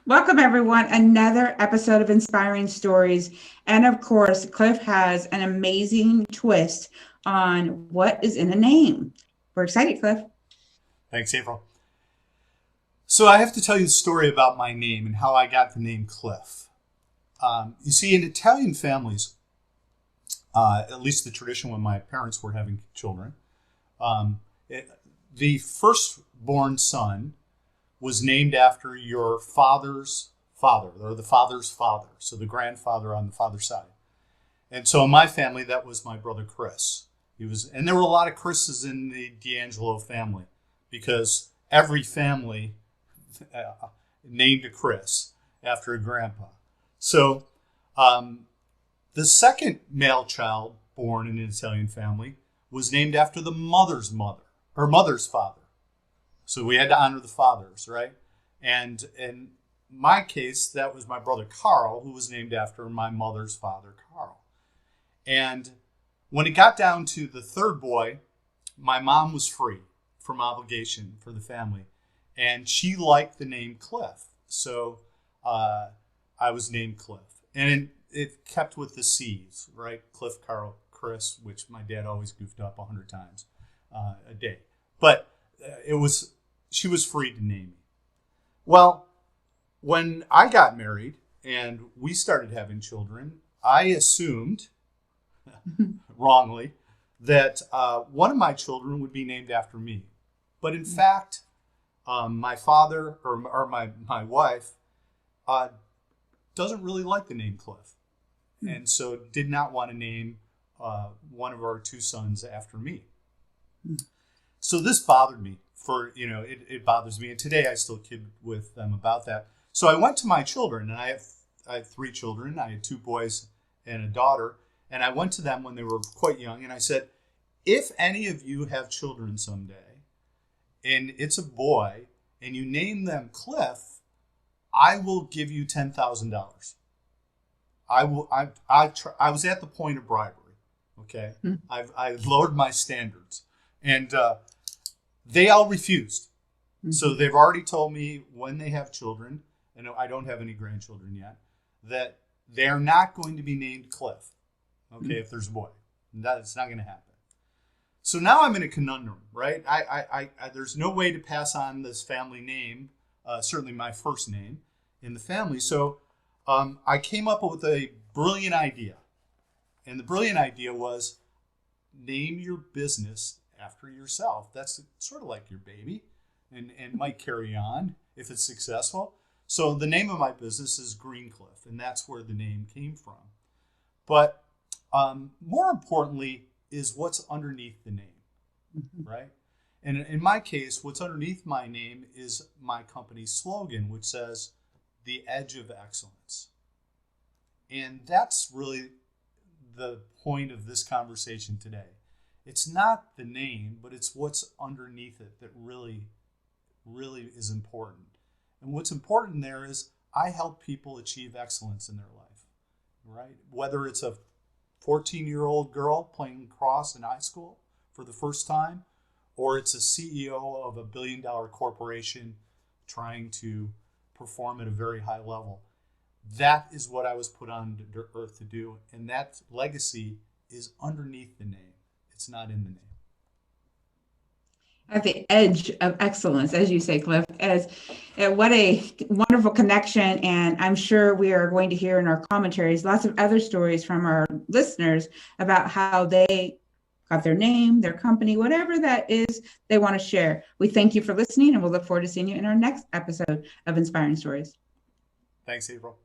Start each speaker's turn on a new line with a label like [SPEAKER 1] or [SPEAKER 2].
[SPEAKER 1] Welcome, everyone. Another episode of Inspiring Stories. And of course, Cliff has an amazing twist on what is in a name. We're excited, Cliff.
[SPEAKER 2] Thanks, April. So I have to tell you the story about my name and how I got the name Cliff. You see, in Italian families, at least the tradition when my parents were having children, the firstborn son was named after your father's father, or the father's father, so the grandfather on the father's side. And so in my family, that was my brother Chris. And there were a lot of Chris's in the D'Angelo family because every family named a Chris after a grandpa. So the second male child born in an Italian family was named after the mother's mother, or mother's father. So we had to honor the fathers, right? And in my case, that was my brother Carl, who was named after my mother's father, Carl. And when it got down to the third boy, my mom was free from obligation for the family. And she liked the name Cliff. So I was named Cliff. And it kept with the C's, right? Cliff, Carl, Chris, which my dad always goofed up 100 times a day. But she was free to name me. Well, when I got married and we started having children, I assumed, wrongly, that one of my children would be named after me. But in fact, my father or my wife doesn't really like the name Cliff. And so did not want to name one of our two sons after me. So this bothered me. It bothers me, and today I still kid with them about that. So I went to my children, and I have three children. I had two boys and a daughter, and I went to them when they were quite young, and I said, if any of you have children someday, and it's a boy, and you name them Cliff, I will give you $10,000. I was at the point of bribery. Okay, I've lowered my standards, and they all refused. So they've already told me when they have children, and I don't have any grandchildren yet, that they're not going to be named Cliff. Okay, if there's a boy, that's not going to happen. So now I'm in a conundrum, right? I there's no way to pass on this family name, certainly my first name in the family. So I came up with a brilliant idea, and the brilliant idea was name your business after yourself. That's sort of like your baby and might carry on if it's successful. So the name of my business is Greencliff, and that's where the name came from. But more importantly is what's underneath the name, right? And in my case, what's underneath my name is my company's slogan, which says, the edge of excellence. And that's really the point of this conversation today. It's not the name, but it's what's underneath it that really, really is important. And what's important there is I help people achieve excellence in their life, right? Whether it's a 14-year-old girl playing lacrosse in high school for the first time, or it's a CEO of a billion-dollar corporation trying to perform at a very high level. That is what I was put on earth to do, and that legacy is underneath the name. It's not in the name.
[SPEAKER 1] At the edge of excellence, as you say, Cliff, what a wonderful connection. And I'm sure we are going to hear in our commentaries lots of other stories from our listeners about how they got their name, their company, whatever that is they want to share. We thank you for listening, and we'll look forward to seeing you in our next episode of Inspiring Stories.
[SPEAKER 2] Thanks, April.